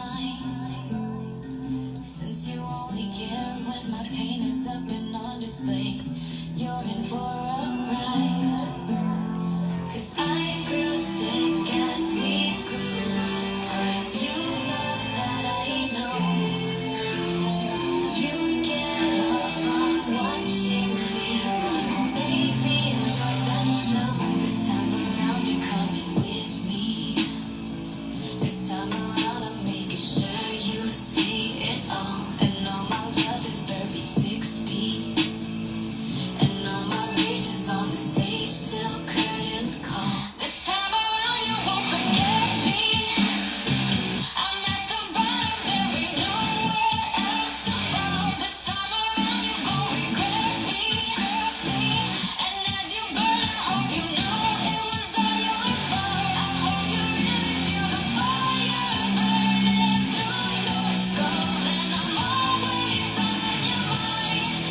mine. Since you only care when my pain is up and on display, you're in for a ride. 'Cause I grew sick as we grew apart. You loved that I know. You get off on watching me run. Baby, enjoy the show. This time around you're coming with me. This time around I'm making sure you see it all. And all my love is buried 6 feet. And all my rage is on the stage till curtain call. This time around you won't forget me. I'm at the bottom, there ain't nowhere else to fall. This time around you gon' regret me. And as you burn, I hope you know it was all your fault. I hope you really feel the fire burning through your skull. And I'm always on your mind.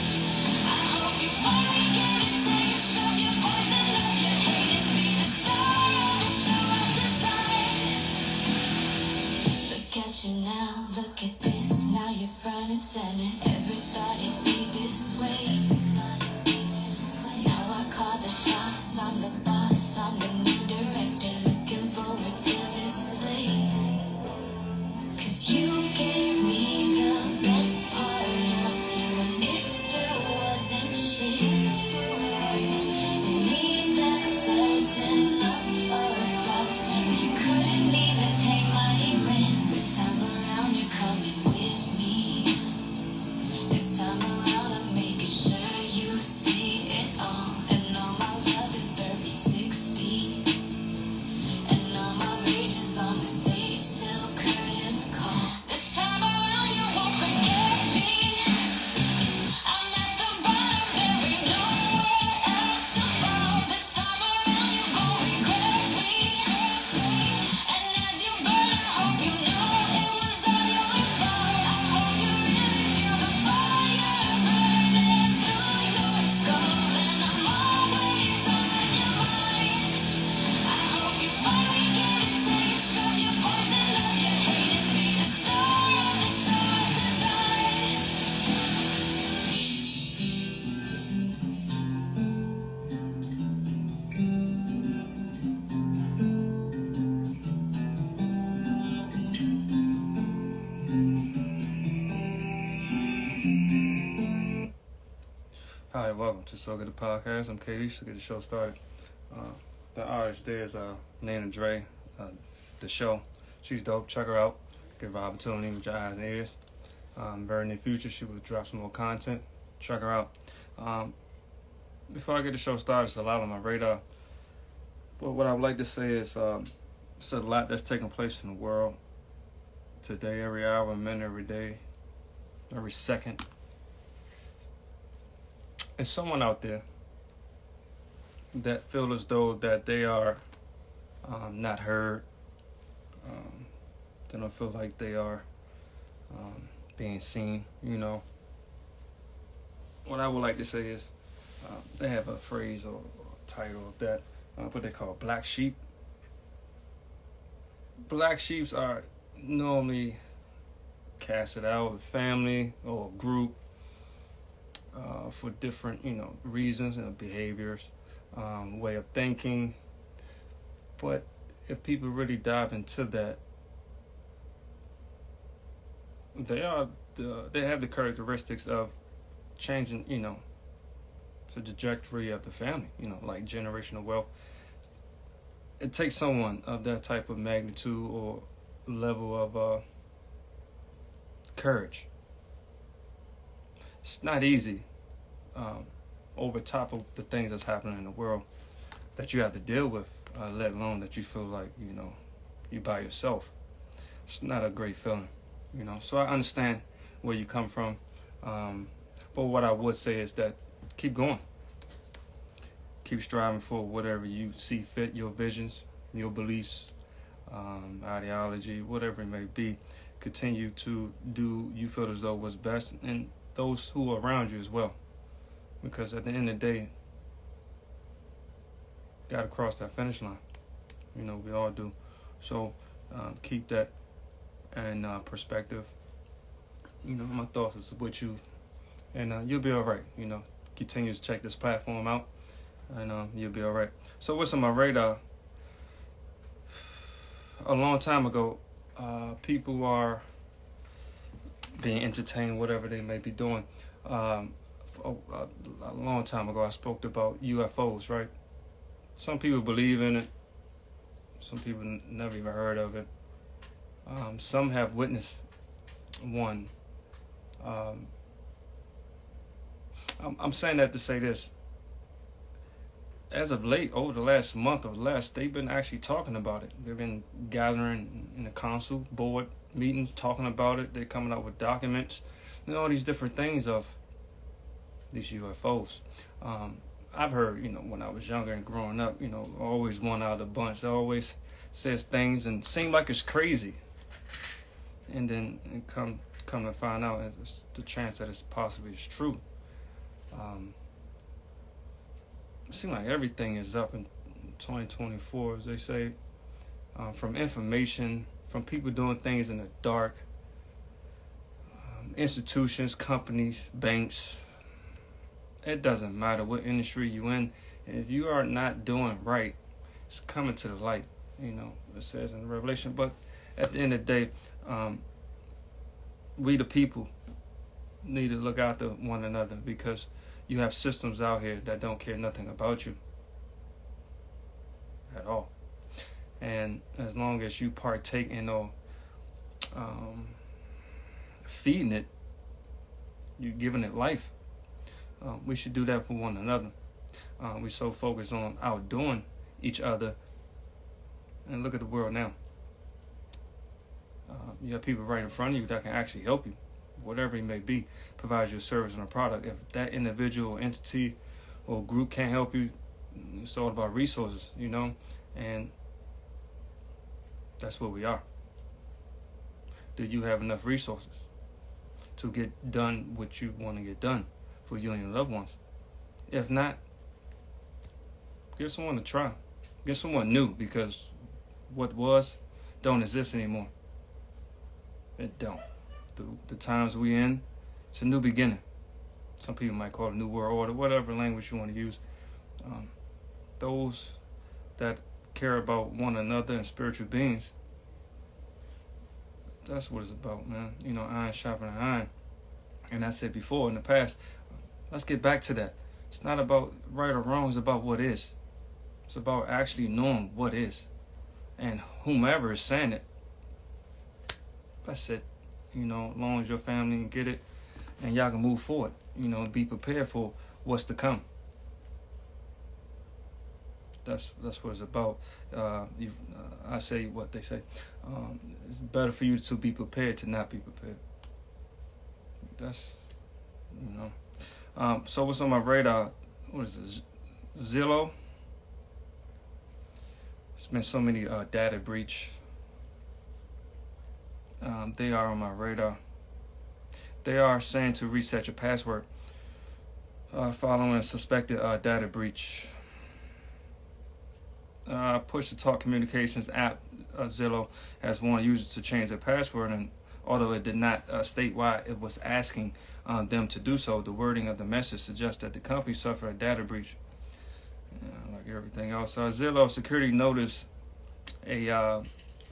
I hope you finally get a taste of your poison, of your hate, and be the star of the show I decide. Look at you now, look at this. Now you're front and center. Every thought it'd be this way. Now I call the shots, I'm the boss, I'm the new director. Looking forward to this play. 'Cause you gave me the best part of you, and it still wasn't shit. To me, that says enough about you. You couldn't even pay my rent. This time around, you're coming with me. This time around, I'm making sure you see it all. And all my love is buried 6 feet. And all my rage is on the stage till curtain call. This time around you won't forget me. I'm at the bottom, there ain't nowhere else to fall. This time around you gon' regret me. And as you burn, I hope you know it was all your fault. I hope you really feel the fire burning through your skull. And I'm always on your mind. I hope you finally get a taste of your poison, of your hate, and be the star of the show I decide. Hi, welcome to So Good the Podcast. I'm KD. Let's get the show started. The artist there is Nana Dre. The show, she's dope. Check her out. Give her an opportunity with your eyes and ears. Very near future, she will drop some more content. Check her out. Before I get the show started, it's a lot on my radar. But what I would like to say is it's a lot that's taking place in the world today, every hour, minute, every day, every second. There's someone out there that feel as though that they are not heard. They don't feel like they are being seen, you know. What I would like to say is they have a phrase or title of that, what they call black sheep. Black sheeps are normally casted out of a family or a group for different, reasons and behaviors, way of thinking. But if people really dive into that, they have the characteristics of changing, the trajectory of the family, like generational wealth. It takes someone of that type of magnitude or level of courage. It's not easy over top of the things that's happening in the world that you have to deal with, let alone that you feel like, you by yourself. It's not a great feeling, So I understand where you come from. But what I would say is that keep going. Keep striving for whatever you see fit, your visions, your beliefs, ideology, whatever it may be. Continue to do you feel as though what's best, and those who are around you as well. Because at the end of the day, got to cross that finish line. We all do. So keep that and perspective. My thoughts is with you, and you'll be all right. Continue to check this platform out, and you'll be all right. So what's on my radar? A long time ago, people are being entertained, whatever they may be doing. A long time ago, I spoke about UFOs, right? Some people believe in it. Some people never even heard of it. Some have witnessed one. I'm saying that to say this. As of late, over the last month or less, they've been actually talking about it. They've been gathering in the council board meetings, talking about it. They're coming up with documents, all these different things of these UFOs. I've heard, when I was younger and growing up, always one out of the bunch. They always says things and seem like it's crazy, and then come to find out it's the chance that it's possibly is true. It seems like everything is up in 2024, as they say, from information, from people doing things in the dark, institutions, companies, banks. It doesn't matter what industry you're in. If you are not doing right, it's coming to the light. It says in Revelation. But at the end of the day, we the people need to look after one another, because you have systems out here that don't care nothing about you at all. And as long as you partake in feeding it, you're giving it life. We should do that for one another. We so focused on outdoing each other. And look at the world now. You have people right in front of you that can actually help you, whatever it may be, provide you a service and a product. If that individual, entity, or group can't help you, it's all about resources, and that's what we are. Do you have enough resources to get done what you want to get done for you and your loved ones? If not, give someone a try. Get someone new, because what was don't exist anymore. It don't. The times we in, it's a new beginning. Some people might call it a new world order, whatever language you want to use. Those that care about one another and spiritual beings, that's what it's about, man. Iron sharpening iron. And I said before in the past, let's get back to that. It's not about right or wrong, it's about what is. It's about actually knowing what is. And whomever is saying it, that's it. As long as your family can get it and y'all can move forward, be prepared for what's to come. That's what it's about. I say what they say. It's better for you to be prepared to not be prepared. That's, so what's on my radar? What is this? Zello. There's been so many data breach. They are on my radar. They are saying to reset your password following a suspected data breach. Push-to-talk communications app Zello has warned users to change their password, and although it did not state why it was asking them to do so, the wording of the message suggests that the company suffered a data breach. Like everything else, Zello security notice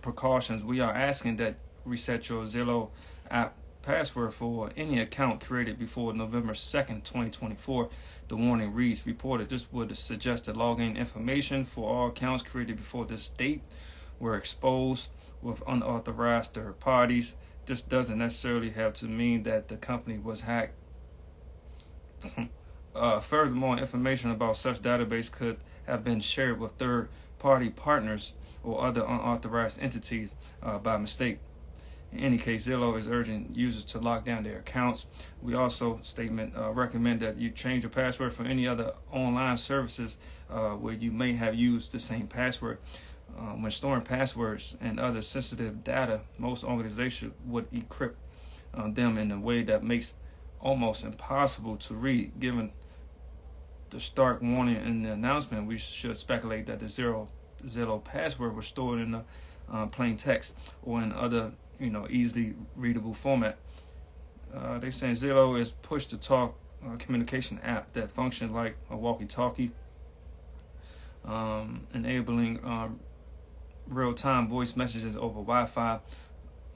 precautions. We are asking that reset your Zello app password for any account created before November 2nd, 2024. The warning reads, reported this would suggest that login information for all accounts created before this date were exposed with unauthorized third parties. This doesn't necessarily have to mean that the company was hacked. Furthermore, information about such database could have been shared with third-party partners or other unauthorized entities by mistake. In any case, Zello is urging users to lock down their accounts. We also recommend that you change your password for any other online services where you may have used the same password. When storing passwords and other sensitive data, most organizations would encrypt them in a way that makes almost impossible to read. Given the stark warning in the announcement, we should speculate that the Zello password was stored in the plain text or in other easily readable format. They're saying Zello is push-to-talk communication app that functions like a walkie-talkie, enabling real-time voice messages over Wi-Fi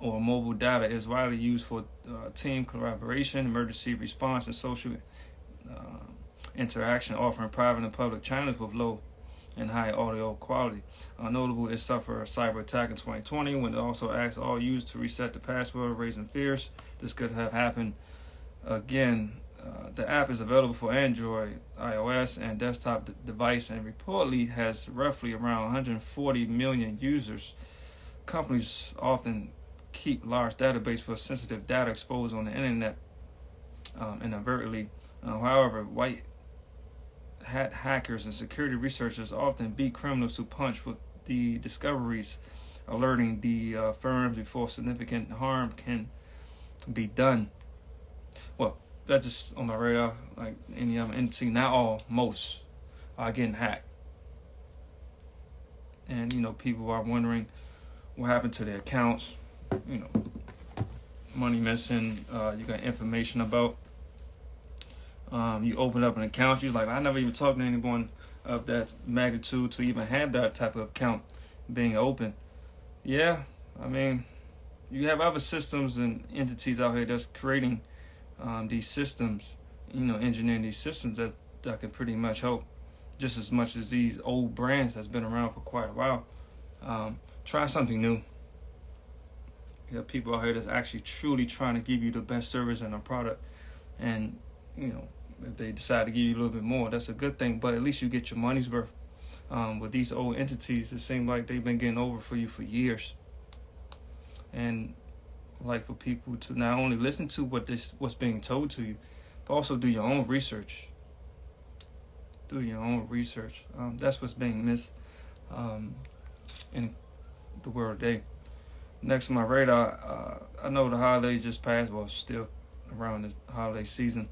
or mobile data. Is widely used for team collaboration, emergency response, and social interaction, offering private and public channels with low and high audio quality. Notable, it suffered a cyber attack in 2020 when it also asked all users to reset the password, raising fears this could have happened again. The app is available for Android, iOS, and desktop device, and reportedly has roughly around 140 million users. Companies often keep large databases for sensitive data exposed on the internet inadvertently. However, white hat hackers and security researchers often beat criminals to punch with the discoveries, alerting the firms before significant harm can be done. Well, that's just on my radar. Like any other entity, not all, most are getting hacked. And, people are wondering what happened to their accounts, money missing, you got information about. You open up an account, you're like, I never even talked to anyone of that magnitude to even have that type of account being open. Yeah, I mean, you have other systems and entities out here that's creating these systems, engineering these systems that can pretty much help just as much as these old brands that's been around for quite a while. Try something new. You have people out here that's actually truly trying to give you the best service and a product. And, if they decide to give you a little bit more, that's a good thing. But at least you get your money's worth. With these old entities, it seems like they've been getting over for you for years. And like for people to not only listen to what's being told to you, but also do your own research. That's what's being missed in the world today. Next on my radar, I know the holidays just passed, well, still around the holiday season,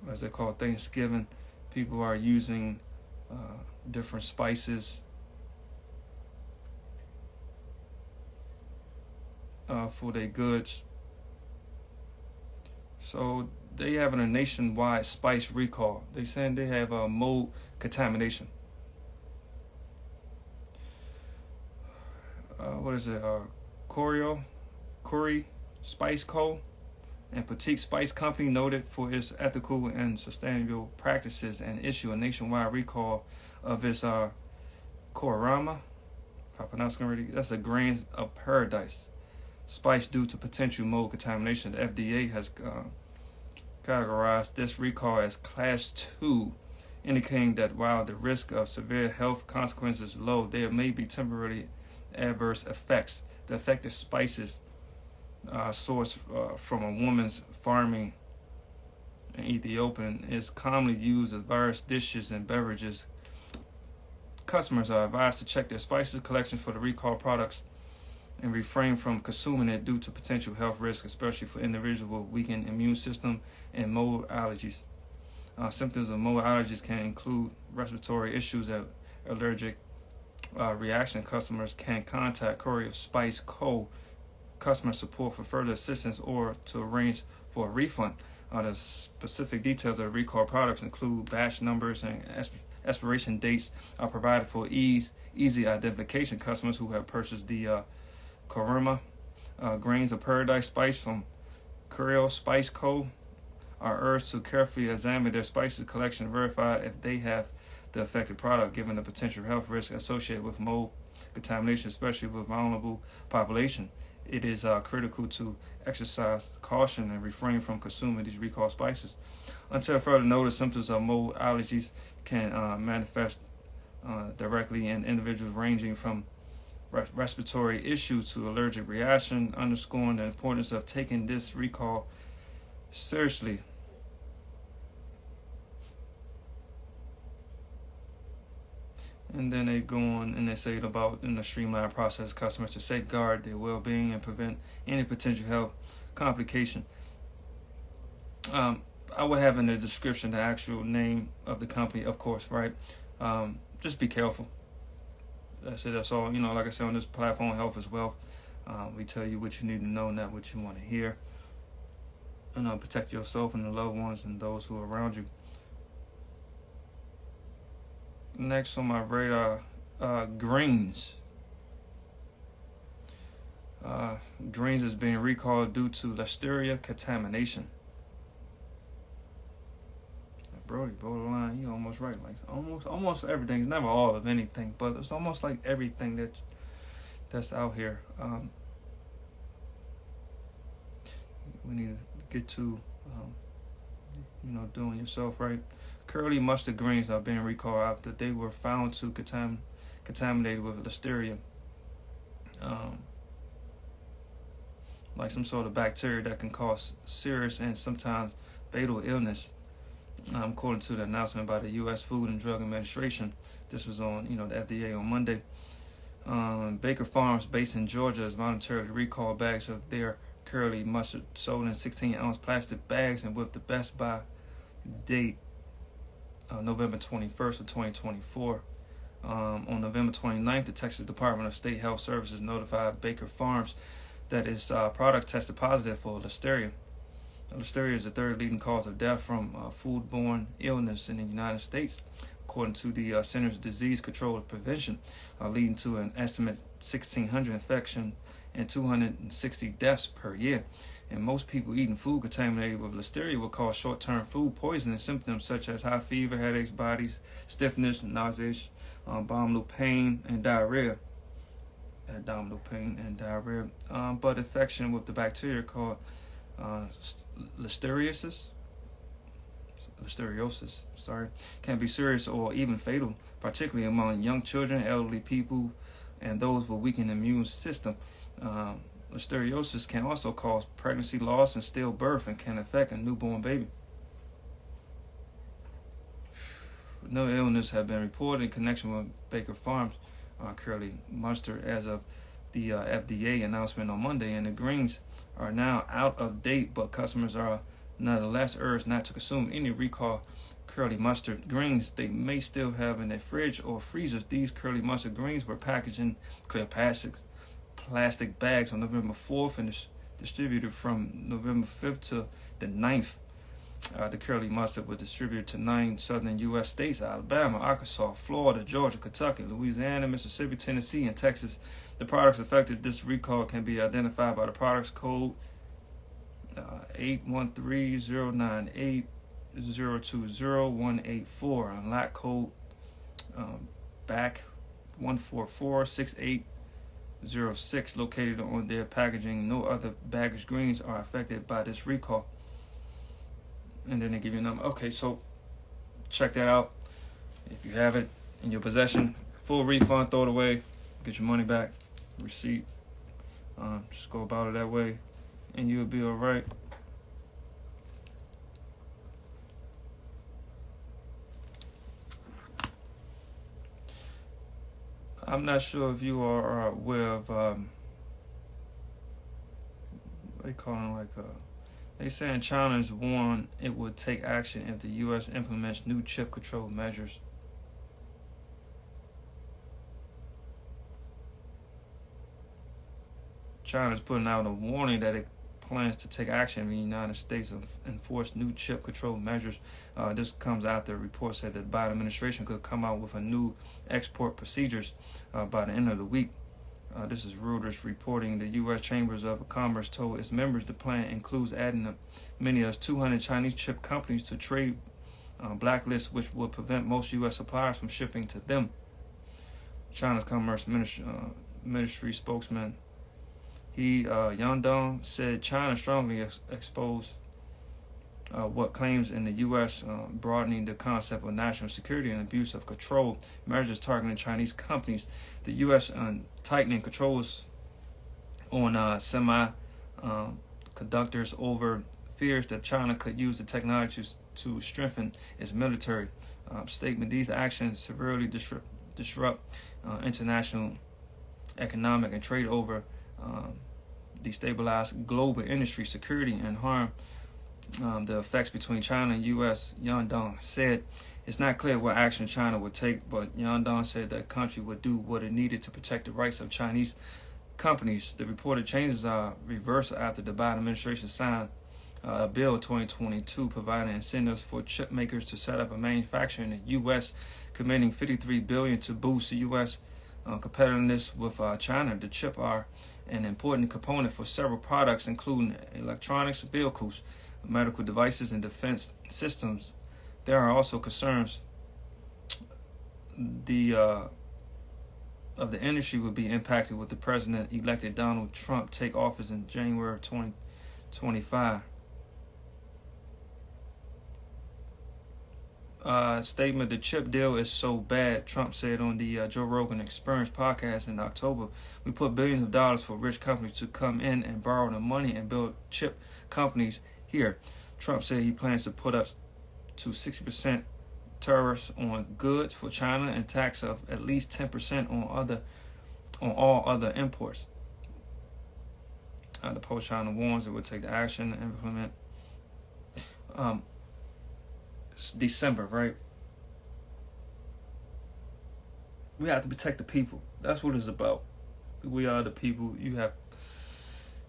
as they call Thanksgiving. People are using different spices for their goods. So they having a nationwide spice recall. They saying they have mold contamination. What is it? Curio Spice Co. and Petite Spice Company, noted for its ethical and sustainable practices, and issue a nationwide recall of its Korama, if I pronounce it correctly, that's a grains of paradise spice due to potential mold contamination. The FDA has categorized this recall as Class 2, indicating that while the risk of severe health consequences is low, there may be temporary adverse effects. The affected spices sourced from a woman's farming in Ethiopia is commonly used as various dishes and beverages. Customers are advised to check their spices collection for the recalled products and refrain from consuming it due to potential health risks, especially for individuals with weakened immune system and mold allergies. Symptoms of mold allergies can include respiratory issues and allergic reaction. Customers can contact Curio Spice Co. customer support for further assistance or to arrange for a refund. The specific details of the recall products include batch numbers and expiration dates are provided for easy identification. Customers who have purchased the Korama grains of paradise spice from Curio Spice Co. are urged to carefully examine their spices collection and verify if they have the affected product, given the potential health risk associated with mold contamination, especially with vulnerable population. It is critical to exercise caution and refrain from consuming these recalled spices. Until further notice, symptoms of mold allergies can manifest directly in individuals ranging from respiratory issues to allergic reaction, underscoring the importance of taking this recall seriously. And then they go on and they say about in the streamlined process, customers to safeguard their well-being and prevent any potential health complication. I would have in the description the actual name of the company, of course, right? Just be careful. That's it. That's all. Like I said, on this platform, health is wealth. We tell you what you need to know, not what you want to hear. And protect yourself and the loved ones and those who are around you. Next on my radar, greens. Greens is being recalled due to listeria contamination. Brody, borderline, you almost right. Like almost everything. It's never all of anything, but it's almost like everything that's out here. We need to get to, doing yourself right. Curly mustard greens are being recalled after they were found to contaminated with listeria, like some sort of bacteria that can cause serious and sometimes fatal illness. According to the announcement by the U.S. Food and Drug Administration, this was on the FDA on Monday. Baker Farms, based in Georgia, has voluntarily recalled bags of their curly mustard sold in 16-ounce plastic bags and with the best by date November 21st of 2024. On November 29th, the Texas Department of State Health Services notified Baker Farms that its product tested positive for listeria. Listeria is the third leading cause of death from foodborne illness in the United States, according to the Centers of Disease Control and Prevention, leading to an estimated 1,600 infections and 260 deaths per year. And most people eating food contaminated with listeria will cause short-term food poisoning symptoms such as high fever, headaches, body stiffness, nausea, abdominal pain, and diarrhea. But infection with the bacteria called listeriosis, can be serious or even fatal, particularly among young children, elderly people, and those with weakened immune system. Listeriosis can also cause pregnancy loss and stillbirth and can affect a newborn baby. No illness have been reported in connection with Baker Farms curly mustard as of the FDA announcement on Monday, and the greens are now out of date, but customers are nonetheless urged not to consume any recalled curly mustard greens they may still have in their fridge or freezers. These curly mustard greens were packaged in clear plastic bags on November 4th and distributed from November 5th to the 9th. The curly mustard was distributed to 9 southern U.S. states: Alabama, Arkansas, Florida, Georgia, Kentucky, Louisiana, Mississippi, Tennessee, and Texas. The products affected this recall can be identified by the products code 813-098-020-184 and lot code BAC 1446806 located on their packaging. No other baggage greens are affected by this recall. And then they give you a number. Okay, so check that out. If you have it in your possession, full refund, throw it away, get your money back, receipt. Just go about it that way, and you'll be all right. I'm not sure if you are aware of they call it like they saying China's warned it would take action if the U.S. implements new chip control measures. China's putting out a warning that it plans to take action in the United States and enforce new chip control measures. This comes after a report said that the Biden administration could come out with a new export procedures by the end of the week. This is Reuters reporting. The U.S. Chambers of Commerce told its members the plan includes adding many as 200 Chinese chip companies to trade blacklist, which would prevent most U.S. suppliers from shipping to them. China's Commerce Ministry spokesman He Yandong said China strongly exposed what claims in the U.S. Broadening the concept of national security and abuse of control measures targeting Chinese companies. The U.S. Tightening controls on semiconductors over fears that China could use the technology to strengthen its military. Statement: these actions severely disrupt international economic and trade over destabilize global industry security and harm the effects between China and U.S. Yandong said it's not clear what action China would take, but Yandong said that country would do what it needed to protect the rights of Chinese companies. The reported changes are reversed after the Biden administration signed a bill in 2022 providing incentives for chip makers to set up a manufacturer in the U.S., committing $53 billion to boost the U.S. Competitiveness with China. The chip are an important component for several products, including electronics, vehicles, medical devices, and defense systems. There are also concerns of the industry would be impacted with the president-elected Donald Trump take office in January of 2025. Statement: the chip deal is so bad, Trump said on the Joe Rogan Experience podcast in October. We put billions of dollars for rich companies to come in and borrow the money and build chip companies here. Trump said he plans to put up to 60% tariffs on goods for China and tax of at least 10% on all other imports. The post-China warns it would take the action and implement. It's December, right? We have to protect the people. That's what it's about. We are the people. You have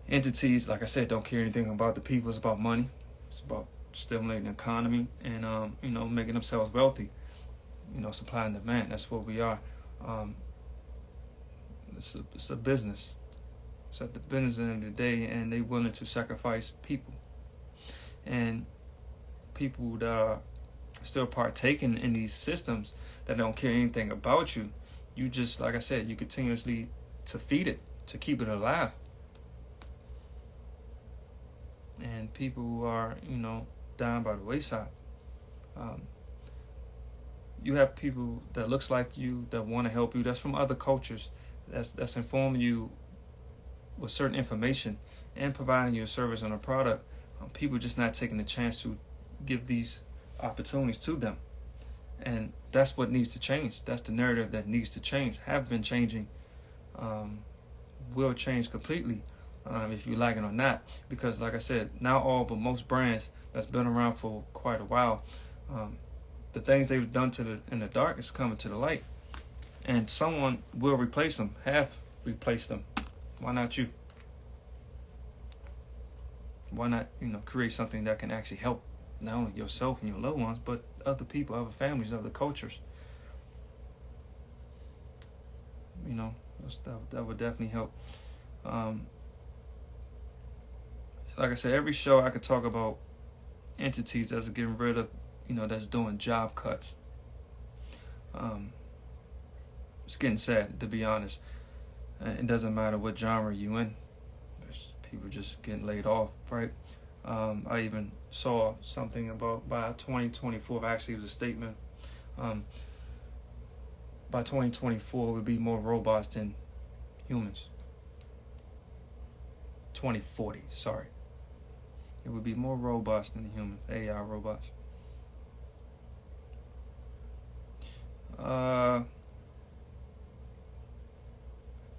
entities, like I said, don't care anything about the people. It's about money. It's about stimulating the economy and making themselves wealthy. Supply and demand. That's what we are. It's a business. It's at the business end of the day, and they willing to sacrifice people. And people that are still partaking in these systems that don't care anything about you, you just, like I said, you continuously to feed it, to keep it alive. And people who are, down by the wayside. You have people that looks like you, that want to help you, that's from other cultures, that's informing you with certain information and providing you a service on a product. People just not taking the chance to give these opportunities to them. And that's what needs to change. That's the narrative that needs to change, have been changing, will change completely, if you like it or not. Because like I said, now all but most brands that's been around for quite a while, the things they've done in the dark is coming to the light. And someone will replace them, have replaced them. Why not you? Why not, create something that can actually help not only yourself and your loved ones, but other people, other families, other cultures. That would definitely help. Like I said, every show I could talk about entities that's getting rid of, that's doing job cuts. It's getting sad, to be honest. It doesn't matter what genre you in. There's people just getting laid off, right? I even saw something about by 2024, actually it was a statement. By 2024, it would be more robots than humans. 2040, sorry. It would be more robots than humans, AI robots.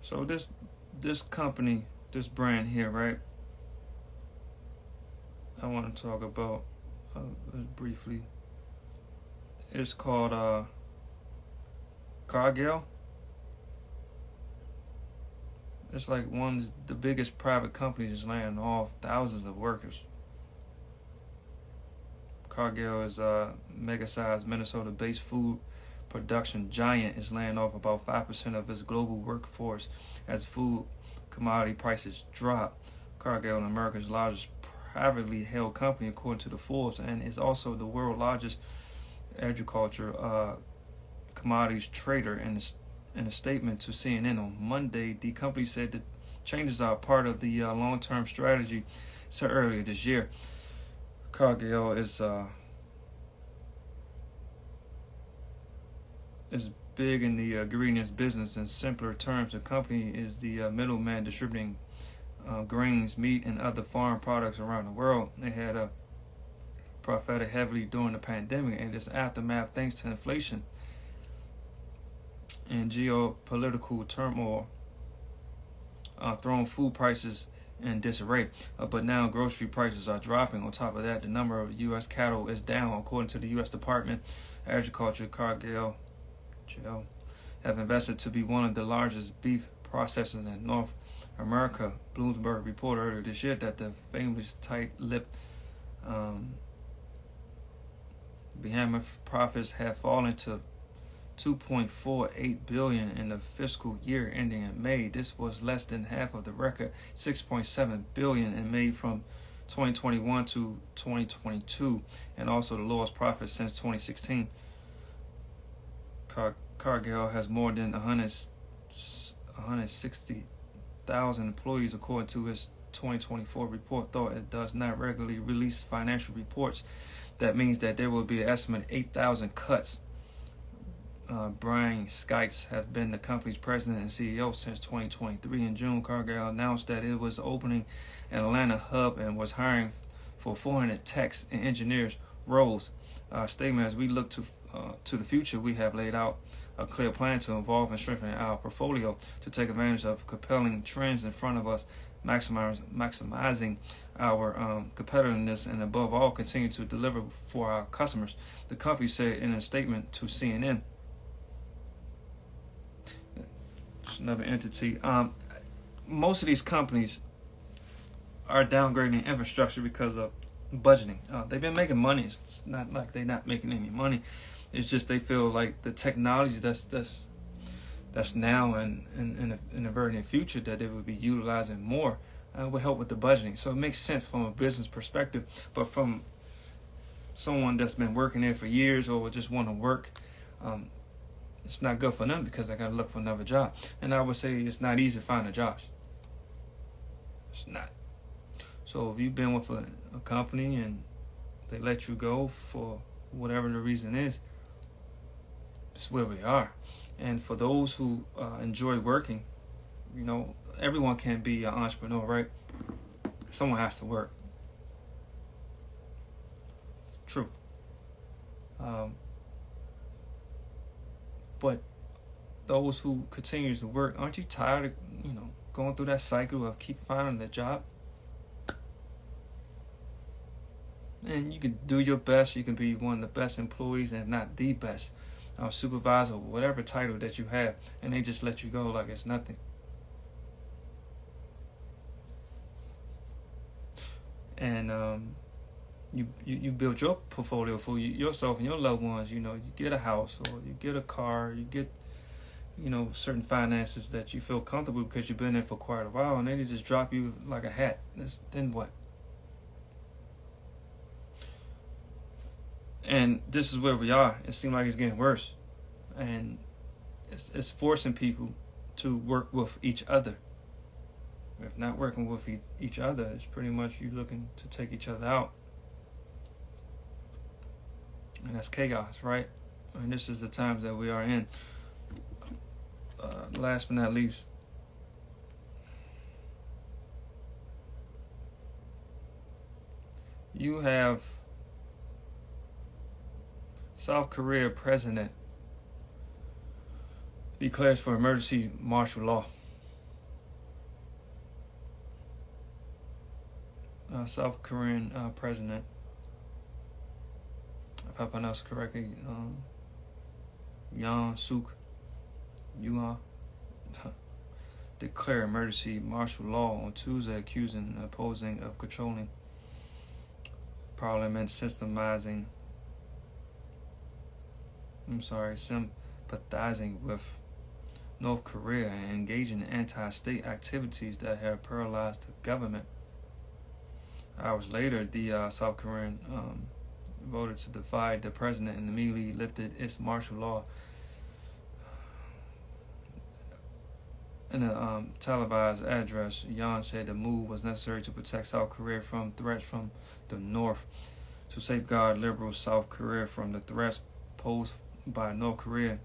So this company, this brand here, right? I want to talk about briefly. It's called Cargill. It's like one of the biggest private companies is laying off thousands of workers. Cargill is a mega-sized Minnesota-based food production giant is laying off about 5% of its global workforce as food commodity prices drop. Cargill is America's largest privately held company according to the Forbes, and is also the world's largest agriculture commodities trader. In a statement to CNN on Monday, the company said that changes are part of the long-term strategy set earlier this year. Cargill is big in the ingredients business. In simpler terms, the company is the middleman distributing grains, meat, and other farm products around the world. They had a profited heavily during the pandemic and its aftermath thanks to inflation and geopolitical turmoil, throwing food prices in disarray. But now grocery prices are dropping. On top of that, the number of U.S. cattle is down. According to the U.S. Department of Agriculture, Cargill have invested to be one of the largest beef processors in North America. Bloomberg reported earlier this year that the famous tight-lipped behemoth profits have fallen to $2.48 billion in the fiscal year ending in May. This was less than half of the record $6.7 billion in May from 2021 to 2022, and also the lowest profit since 2016. Cargill has more than 160,000 employees, according to its 2024 report. Though it does not regularly release financial reports, that means that there will be an estimated 8,000 cuts. Brian Skikes has been the company's president and CEO since 2023. In June, Cargill announced that it was opening an Atlanta hub and was hiring for 400 techs and engineers roles. Statement: as we look to the future, we have laid out a clear plan to evolve and strengthen our portfolio to take advantage of compelling trends in front of us, maximizing our competitiveness, and above all, continue to deliver for our customers, the company said in a statement to CNN. It's another entity. Most of these companies are downgrading infrastructure because of budgeting. They've been making money. It's not like they're not making any money. It's just they feel like the technology that's now and in the very near future that they would be utilizing more will help with the budgeting. So it makes sense from a business perspective, but from someone that's been working there for years or just want to work, it's not good for them because they got to look for another job. And I would say it's not easy to find a job. It's not. So if you've been with a company and they let you go for whatever the reason is, it's where we are. And for those who enjoy working, everyone can be an entrepreneur, right? Someone has to work. True. But those who continue to work, aren't you tired of, going through that cycle of keep finding a job? And you can do your best. You can be one of the best employees, and if not the best, supervisor, whatever title that you have, and they just let you go like it's nothing. And you build your portfolio for yourself and your loved ones. You get a house or you get a car, you get certain finances that you feel comfortable because you've been there for quite a while, and they just drop you like a hat. Then what? And this is where we are. It seems like it's getting worse, and it's forcing people to work with each other. If not working with each other, it's pretty much you looking to take each other out, and that's chaos, right? And this is the times that we are in. Last but not least, you have South Korea president declares for emergency martial law. South Korean president, if I pronounce correctly, Yoon Suk Yeol, declared emergency martial law on Tuesday, accusing opposing of controlling parliament, sympathizing with North Korea and engaging in anti-state activities that have paralyzed the government. Hours later, the South Korean voted to defy the president and immediately lifted its martial law. In a televised address, Yoon said the move was necessary to protect South Korea from threats from the North, to safeguard liberal South Korea from the threats posed by North Korea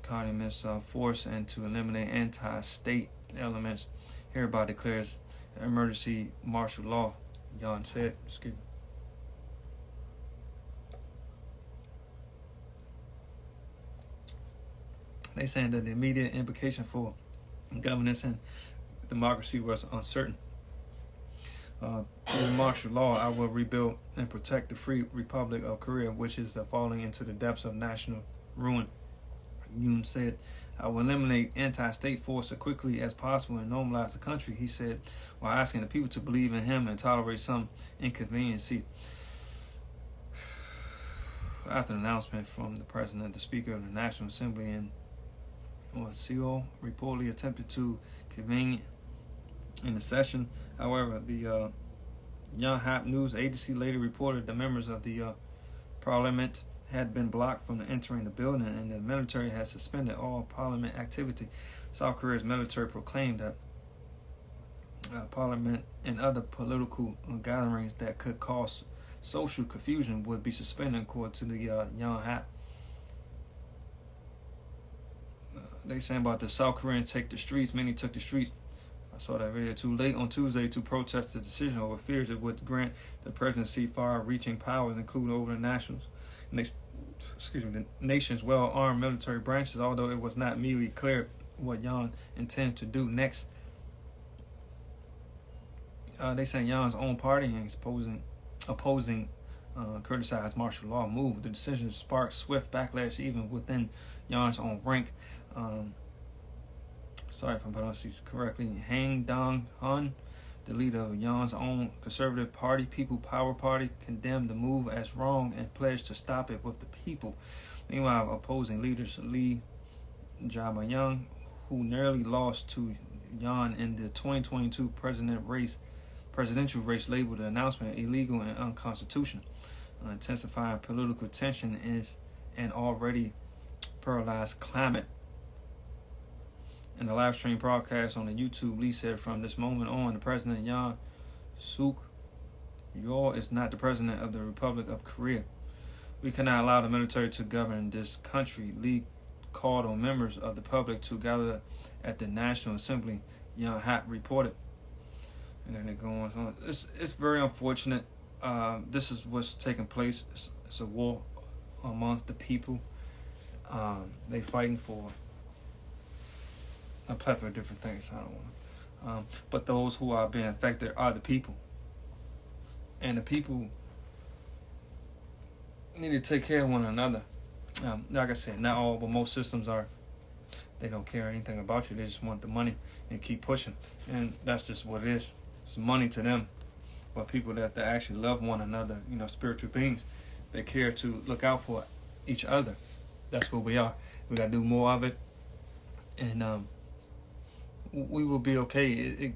communist force, and to eliminate anti-state elements. Hereby declares emergency martial law, Yoon said. Excuse me. They saying that the immediate implication for governance and democracy was uncertain. Through martial law, I will rebuild and protect the free Republic of Korea, which is falling into the depths of national ruin, Yoon said I will eliminate anti-state force as quickly as possible and normalize the country, he said, while asking the people to believe in him and tolerate some inconveniency. After the announcement from the president, the Speaker of the National Assembly and Zello reportedly attempted to convene in the session. However, the Yonhap News Agency later reported the members of the parliament had been blocked from entering the building, and the military had suspended all parliament activity. South Korea's military proclaimed that parliament and other political gatherings that could cause social confusion would be suspended, according to the Yonhap. They saying about the South Koreans take the streets. Many took the streets. I saw that video too late on Tuesday to protest the decision over fears it would grant the presidency far-reaching powers, including over the the nation's well-armed military branches. Although it was not immediately clear what Yon intends to do next. They say Yon's own party is opposing criticized martial law move. The decision sparked swift backlash even within Yon's own ranks. Sorry if I'm pronouncing this correctly. Hang Dong-hun, the leader of Yon's own conservative party, People Power Party, condemned the move as wrong and pledged to stop it with the people. Meanwhile, opposing leaders Lee Jae-myung, who nearly lost to Yon in the 2022 presidential race, labeled the announcement illegal and unconstitutional. Intensifying political tension is an already paralyzed climate. In the live stream broadcast on the YouTube, Lee said, "From this moment on, the President Yoon Suk Yeol is not the President of the Republic of Korea. We cannot allow the military to govern this country." Lee called on members of the public to gather at the National Assembly, Yonhap reported. And then they go on. It's very unfortunate. This is what's taking place. It's a war amongst the people. They fighting for a plethora of different things. I don't want to. But those who are being affected are the people. And the people need to take care of one another. Like I said, not all, but most systems are. They don't care anything about you. They just want the money and keep pushing. And that's just what it is. It's money to them. But people that actually love one another, spiritual beings, they care to look out for each other. That's what we are. We got to do more of it. And we will be okay.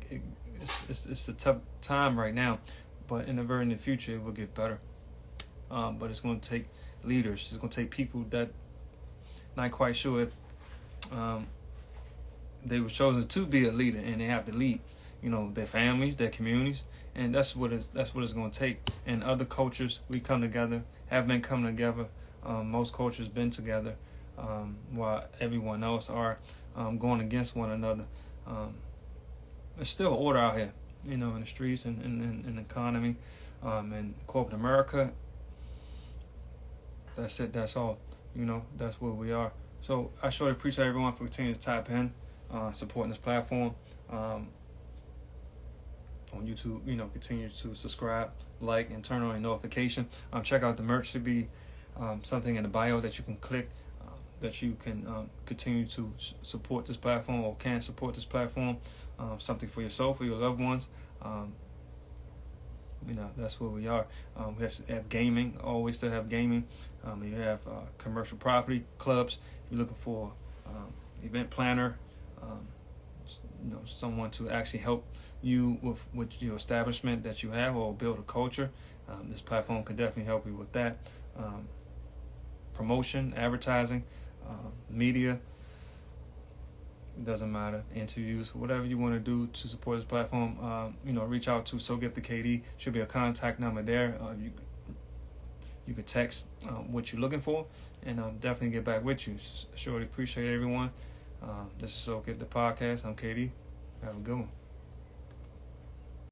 It's a tough time right now, but in the very near future, it will get better. But it's going to take leaders. It's going to take people that not quite sure if they were chosen to be a leader, and they have to lead, their families, their communities, and that's what it's going to take. And other cultures, we come together, have been coming together. Most cultures been together, while everyone else are going against one another. There's still order out here, in the streets and in the economy, and corporate America. That's it. That's all. That's where we are. So I surely appreciate everyone for continuing to tap in, supporting this platform. On YouTube, continue to subscribe, like, and turn on a notification. Check out the merch. Should be something in the bio that you can click, that you can continue to support this platform, or can support this platform. Something for yourself, for your loved ones. That's where we are. We have gaming. Always still have gaming. You have commercial property clubs. You're looking for event planner. Someone to actually help you with your establishment that you have, or build a culture. This platform can definitely help you with that. Promotion, advertising, media. It doesn't matter. Interviews, whatever you want to do to support this platform. Reach out to So Get the KD. Should be a contact number there. You could text what you're looking for, and definitely get back with you. Surely appreciate everyone. This is So Get the Podcast. I'm KD. Have a good one.